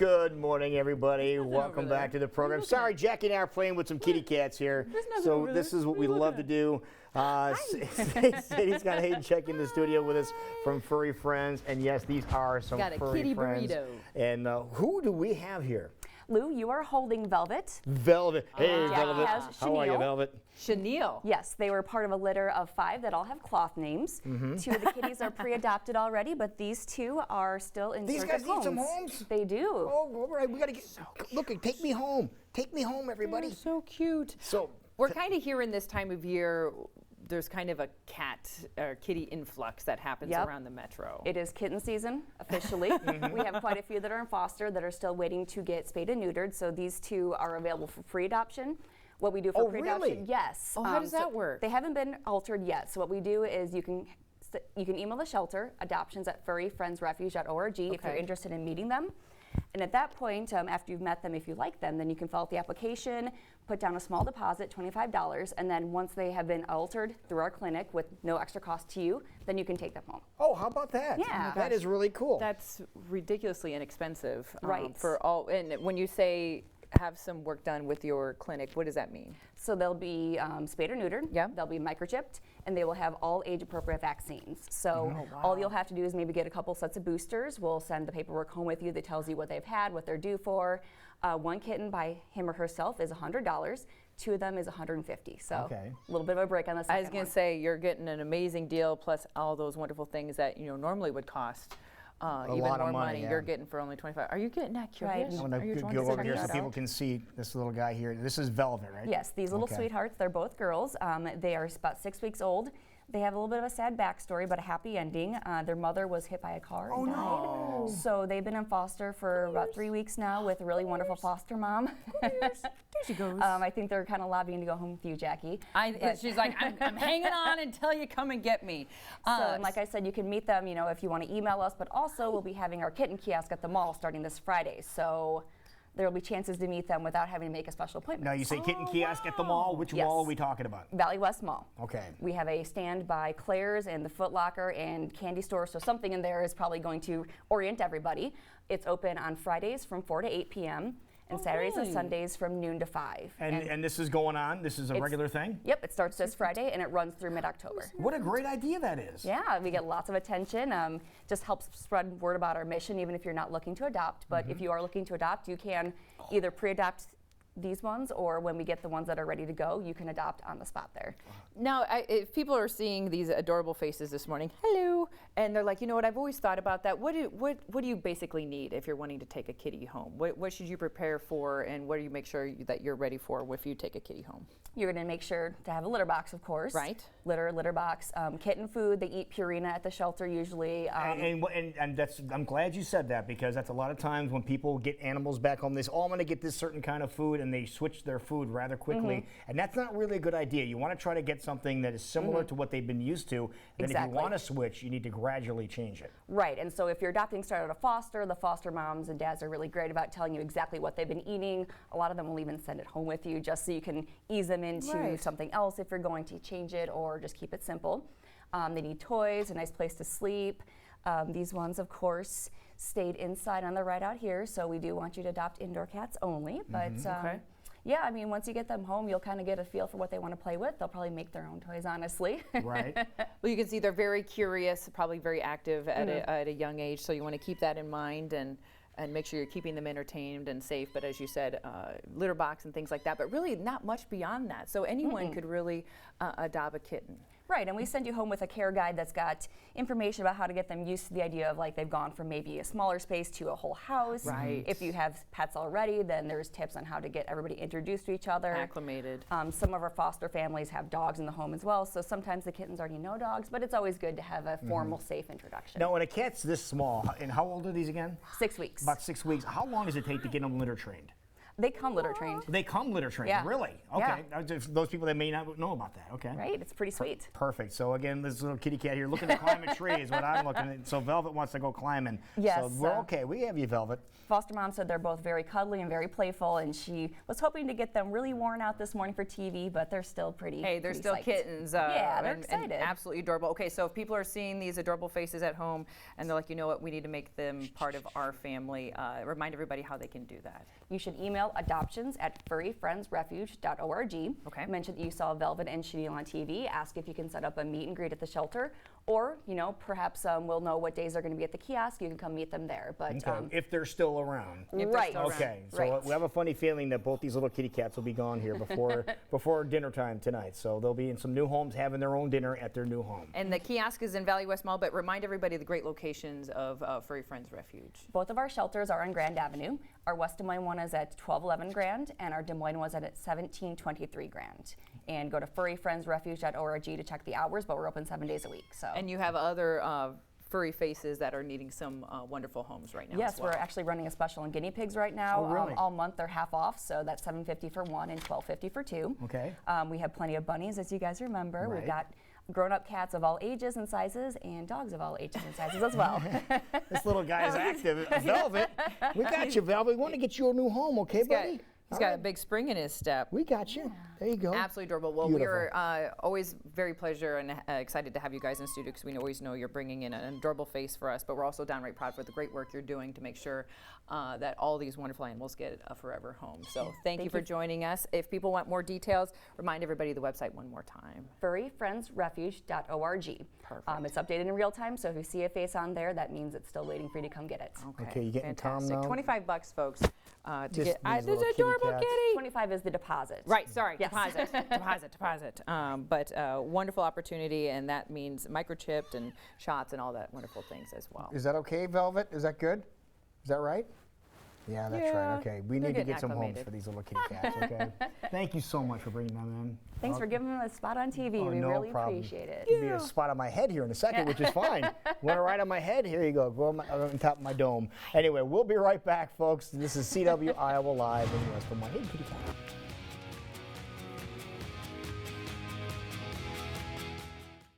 Good morning, everybody. Welcome back to the program. Sorry, Jackie and I are playing with some kitty cats here. So this is what we love to do. Sadie's got Hayden Check in the studio with us from Furry Friends. And yes, these are some got a furry kitty friends. burrito. And who do we have here? Lou, you are holding Velvet. Velvet. Hey, Jack Velvet. has How are you, Chenille. Velvet? Chenille. Yes, they were part of a litter of 5 that all have cloth names. 2 of the kitties are pre-adopted already, but these 2 are still in These search guys of need homes. some homes? They do. Oh, all right. We got to get. Look, take me home. Take me home, everybody. They're so cute. So We're kind of here in this time of year. There's kind of a cat or kitty influx that happens around the metro. It is kitten season, officially. We have quite a few that are in foster that are still waiting to get spayed and neutered, so these 2 are available for pre-adoption. What we do for pre-adoption, really? yes. Oh, how does that work? They haven't been altered yet, so what we do is you can email the shelter, adoptions@furryfriendsrefuge.org if you're interested in meeting them. And at that point, after you've met them, if you like them, then you can fill out the application, put down a small deposit, $25, and then once they have been altered through our clinic with no extra cost to you, then you can take them home. oh, how about that? Yeah. That is really cool. That's ridiculously inexpensive. Right. For all, and when you say have some work done with your clinic, what does that mean? So they'll be spayed or neutered, Yeah. they'll be microchipped, and they will have all age-appropriate vaccines. So all you'll have to do is maybe get a couple sets of boosters. We'll send the paperwork home with you that tells you what they've had, what they're due for. 1 kitten by him or herself is $100. 2 of them is $150. So Okay. a little bit of a break on the second I was going one. to say you're getting an amazing deal plus all those wonderful things that normally would cost even lot of more money, money. yeah. You're getting for only $25. Are you getting that curious? Right. I'm Are you going trying to to go over check here that so people out? can see this little guy here. This is Velvet, right? Yes, these little Okay. sweethearts, they're both girls. They are about 6 weeks old. They have a little bit of a sad backstory, but a happy ending. Their mother was hit by a car and died. no. So they've been in foster for about 3 weeks now with a really wonderful foster mom. There she goes. I think they're kind of lobbying to go home with you, Jackie. She's like, I'm hanging on until you come and get me. So, and like I said, you can meet them, if you want to email us, but also we'll be having our kitten kiosk at the mall starting this Friday. So there will be chances to meet them without having to make a special appointment. Now you say kitten kiosk at the mall. Which Yes. mall are we talking about? Valley West Mall. Okay. We have a stand by Claire's and the Foot Locker and candy store, so something in there is probably going to orient everybody. It's open on Fridays from 4 to 8 p.m. and Saturdays and really? Sundays from noon to 5. And this is going on. This is a regular thing. Yep, it starts this Friday and it runs through mid-October. What a great idea that is. Yeah, we get lots of attention. Just helps spread word about our mission, even if you're not looking to adopt. But if you are looking to adopt, you can either pre-adopt these ones, or when we get the ones that are ready to go, you can adopt on the spot there. Now, if people are seeing these adorable faces this morning, hello, and they're like, you know what, I've always thought about that. What do you basically need if you're wanting to take a kitty home? What should you prepare for, and what do you make sure that you're ready for if you take a kitty home? You're going to make sure to have a litter box, of course. Right. Litter box. Kitten food. They eat Purina at the shelter usually. And that's, I'm glad you said that, because that's a lot of times when people get animals back home, they say, oh, I'm going to get this certain kind of food, and they switch their food rather quickly. And that's not really a good idea. You want to try to get something that is similar to what they've been used to. And if you Exactly. want to switch, you need to gradually change it. Right, and so if you're adopting straight out of foster, the foster moms and dads are really great about telling you exactly what they've been eating. A lot of them will even send it home with you just so you can ease them into Right. something else if you're going to change it or just keep it simple. They need toys, a nice place to sleep. These ones, of course, stayed inside on the right out here, so we do want you to adopt indoor cats only. But Okay. yeah, I mean, once you get them home, you'll kind of get a feel for what they want to play with. They'll probably make their own toys, honestly. Right. Well, you can see they're very curious, probably very active at a young age, so you want to keep that in mind and make sure you're keeping them entertained and safe. But as you said, litter box and things like that, but really not much beyond that. So anyone could really adopt a kitten. Right, and we send you home with a care guide that's got information about how to get them used to the idea of like they've gone from maybe a smaller space to a whole house. Right. If you have pets already, then there's tips on how to get everybody introduced to each other. Acclimated. Some of our foster families have dogs in the home as well, so sometimes the kittens already know dogs, but it's always good to have a formal, safe introduction. Now, when a cat's this small, and how old are these again? 6 weeks. About 6 weeks. How long does it take to get them litter trained? They come litter trained. They come litter trained, Yeah. really? Okay. Those people that may not know about that, okay. Right, it's pretty sweet. Perfect. So again, this little kitty cat here looking to climb a tree is what I'm looking at. So Velvet wants to go climbing. Yes, So we're okay. We have you, Velvet. Foster mom said they're both very cuddly and very playful, and she was hoping to get them really worn out this morning for TV, but they're still pretty. Hey, they're pretty still psyched. kittens. Yeah, they're and excited. absolutely adorable. Okay, so if people are seeing these adorable faces at home and they're like, you know what, we need to make them part of our family, remind everybody how they can do that. You should email adoptions@furryfriendsrefuge.org. Okay. Mention that you saw Velvet and Chenille on TV. Ask if you can set up a meet and greet at the shelter, or perhaps we'll know what days they're going to be at the kiosk. You can come meet them there. But Okay. If they're still around. If they're right. still around. Okay, so Right. we have a funny feeling that both these little kitty cats will be gone here before dinner time tonight. So they'll be in some new homes having their own dinner at their new home. And the kiosk is in Valley West Mall, but remind everybody the great locations of Furry Friends Refuge. both of our shelters are on Grand Avenue. Our West Des Moines one is at 1211 Grand, and our Des Moines one is at 1723 Grand. And go to furryfriendsrefuge.org to check the hours, but we're open 7 days a week. So. And you have other furry faces that are needing some wonderful homes right now. Yes, as well. we're actually running a special on guinea pigs right now. Oh, really? All month they're half off, so that's $7.50 for one and $12.50 for two. Okay. We have plenty of bunnies, as you guys remember. Right. We've got grown-up cats of all ages and sizes, and dogs of all ages and sizes as well. This little guy is active. Velvet, we got you, Velvet. We want to get you a new home, okay, buddy? He's got a big spring in his step. We got you. There you go. Absolutely adorable. Well, Beautiful. we are always very pleasure and excited to have you guys in the studio because we always know you're bringing in an adorable face for us, but we're also downright proud for the great work you're doing to make sure that all these wonderful animals get a forever home. So thank you for joining us. If people want more details, remind everybody the website one more time. furryfriendsrefuge.org. Perfect. It's updated in real time, so if you see a face on there, that means it's still waiting for you to come get it. Okay, you getting calm fantastic. now? $25, folks, to Just get. these This little kitty adorable cats. kitty. 25 is the deposit. Right, sorry, Yes. deposit. But wonderful opportunity, and that means microchipped and shots and all that wonderful things as well. Is that okay, Velvet? Is that good? Is that right? Yeah, that's Yeah, right. Okay, we they're need to getting get some homes acclimated. for these little kitty cats, okay? Thank you so much for bringing them in. Thanks for giving them a spot on TV. Oh, we no really problem. appreciate it. There'll be a spot on my head here in a second, which is fine. Want to ride on my head? Here you go. Go on top of my dome. Anyway, we'll be right back, folks. This is CW Iowa Live in West Des Moines. Hey, kitty cat.